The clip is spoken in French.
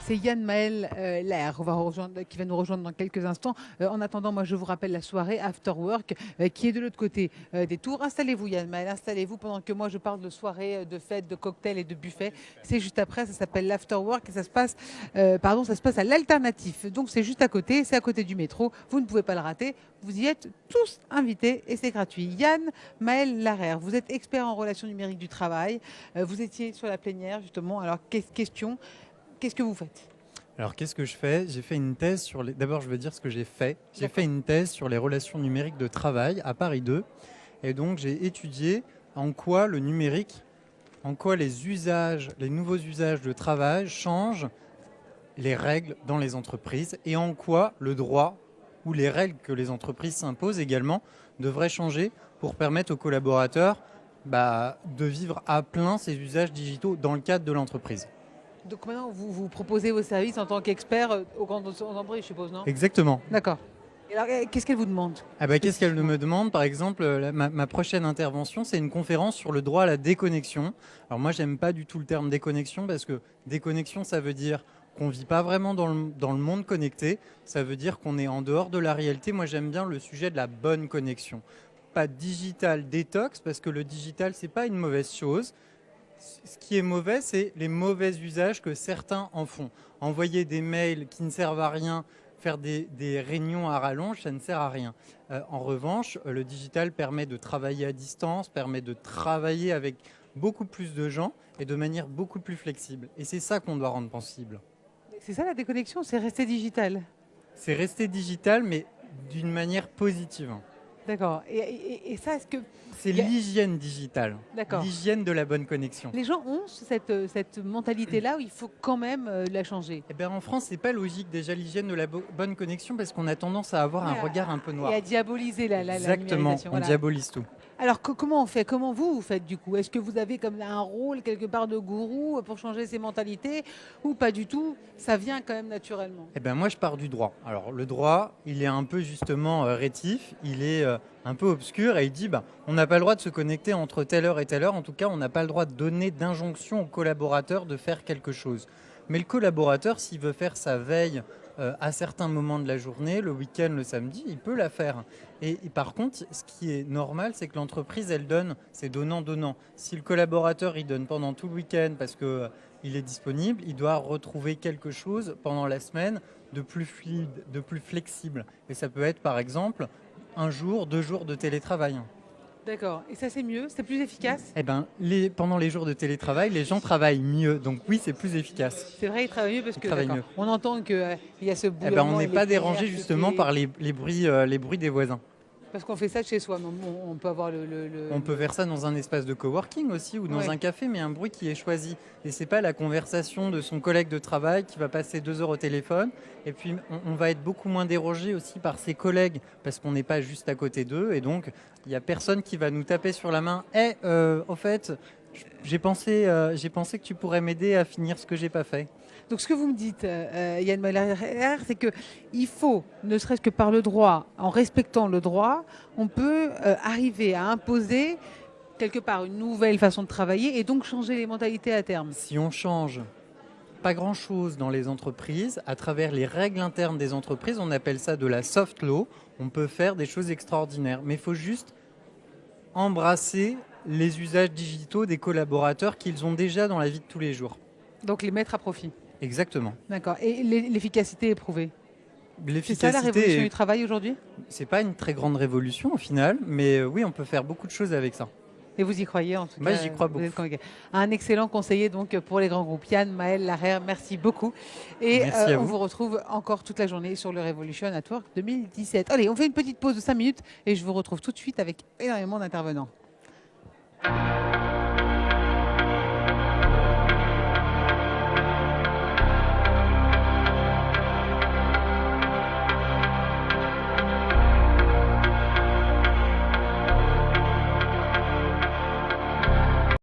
C'est Yann Maël Lair qui va nous rejoindre dans quelques instants. En attendant, moi, je vous rappelle la soirée After Work qui est de l'autre côté des tours. Installez-vous, Yann Maël, installez-vous pendant que moi, je parle de soirée, de fête, de cocktails et de buffets. C'est juste après, ça s'appelle l'After Work et ça se passe à l'Alternatif. Donc, c'est juste à côté, c'est à côté du métro. Vous ne pouvez pas le rater. Vous y êtes tous invités et c'est gratuit. Yann Maël Lair, vous êtes expert en relations numériques du travail. Vous étiez sur la plénière, justement. Alors, question. Qu'est-ce que vous faites? Alors, qu'est-ce que je fais? J'ai fait une thèse sur les... D'abord, je veux dire ce que j'ai fait. J'ai D'accord. fait une thèse sur les relations numériques de travail à Paris 2. Et donc, j'ai étudié en quoi le numérique, en quoi les usages, les nouveaux usages de travail changent les règles dans les entreprises et en quoi le droit ou les règles que les entreprises s'imposent également devraient changer pour permettre aux collaborateurs de vivre à plein ces usages digitaux dans le cadre de l'entreprise. Donc maintenant, vous proposez vos services en tant qu'expert aux grandes entreprises, je suppose, non? Exactement. D'accord. Et alors, qu'est-ce qu'elle vous demande? Qu'est-ce qu'elle me demande? Par exemple, ma prochaine intervention, c'est une conférence sur le droit à la déconnexion. Alors moi, j'aime pas du tout le terme déconnexion parce que déconnexion, ça veut dire qu'on vit pas vraiment dans le monde connecté. Ça veut dire qu'on est en dehors de la réalité. Moi, j'aime bien le sujet de la bonne connexion. Pas digital détox parce que le digital, c'est pas une mauvaise chose. Ce qui est mauvais, c'est les mauvais usages que certains en font. Envoyer des mails qui ne servent à rien, faire des réunions à rallonge, ça ne sert à rien. En revanche, le digital permet de travailler à distance, permet de travailler avec beaucoup plus de gens et de manière beaucoup plus flexible. Et c'est ça qu'on doit rendre possible. C'est ça la déconnexion, c'est rester digital. C'est rester digital, mais d'une manière positive. D'accord. Et ça, est-ce que... C'est l'hygiène digitale, D'accord. l'hygiène de la bonne connexion. Les gens ont cette mentalité-là où il faut quand même la changer. Eh ben, en France, c'est pas logique déjà l'hygiène de la bonne connexion parce qu'on a tendance à avoir un regard un peu noir. Et à diaboliser la Exactement, numérisation. on Voilà. diabolise tout. Alors comment on fait? Comment vous faites du coup? Est-ce que vous avez comme un rôle quelque part de gourou pour changer ces mentalités ou pas du tout? Ça vient quand même naturellement. Eh ben moi, je pars du droit. Alors le droit, il est un peu justement rétif, il est un peu obscur et il dit on n'a pas le droit de se connecter entre telle heure et telle heure. En tout cas, on n'a pas le droit de donner d'injonction au collaborateur de faire quelque chose. Mais le collaborateur, s'il veut faire sa veille à certains moments de la journée, le week-end, le samedi, il peut la faire. Et par contre, ce qui est normal, c'est que l'entreprise, elle donne, c'est donnant-donnant. Si le collaborateur, il donne pendant tout le week-end parce que il est disponible, il doit retrouver quelque chose pendant la semaine de plus fluide, de plus flexible. Et ça peut être par exemple un jour, 2 jours de télétravail. D'accord. Et ça, c'est mieux? C'est plus efficace? Eh ben, pendant les jours de télétravail, les gens travaillent mieux. Donc oui, c'est plus efficace. C'est vrai, ils travaillent mieux parce que travaillent mieux. on entend qu'il y a ce boulot. On n'est pas dérangé justement par les bruits des voisins. Parce qu'on fait ça de chez soi, mais on peut avoir On peut faire ça dans un espace de coworking aussi ou dans un café, mais un bruit qui est choisi. Et c'est pas la conversation de son collègue de travail qui va passer 2 heures au téléphone. Et puis on va être beaucoup moins dérangé aussi par ses collègues parce qu'on n'est pas juste à côté d'eux. Et donc il n'y a personne qui va nous taper sur la main. Au fait, j'ai pensé que tu pourrais m'aider à finir ce que j'ai pas fait. Donc ce que vous me dites, Yann Mahler, c'est qu'il faut, ne serait-ce que par le droit, en respectant le droit, on peut arriver à imposer quelque part une nouvelle façon de travailler et donc changer les mentalités à terme. Si on change pas grand-chose dans les entreprises, à travers les règles internes des entreprises, on appelle ça de la soft law, on peut faire des choses extraordinaires. Mais il faut juste embrasser les usages digitaux des collaborateurs qu'ils ont déjà dans la vie de tous les jours. Donc les mettre à profit. Exactement. D'accord. Et l'efficacité est prouvée. C'est ça la L'efficacité révolution du travail aujourd'hui? C'est pas une très grande révolution au final, mais oui, on peut faire beaucoup de choses avec ça. Et vous y croyez en tout cas? Moi, j'y crois beaucoup. Un excellent conseiller donc pour les grands groupes. Yann Maël Lair, merci beaucoup. Et Merci à on vous. vous retrouve encore toute la journée sur le Revolution at Work 2017. Allez, on fait une petite pause de 5 minutes et je vous retrouve tout de suite avec énormément d'intervenants.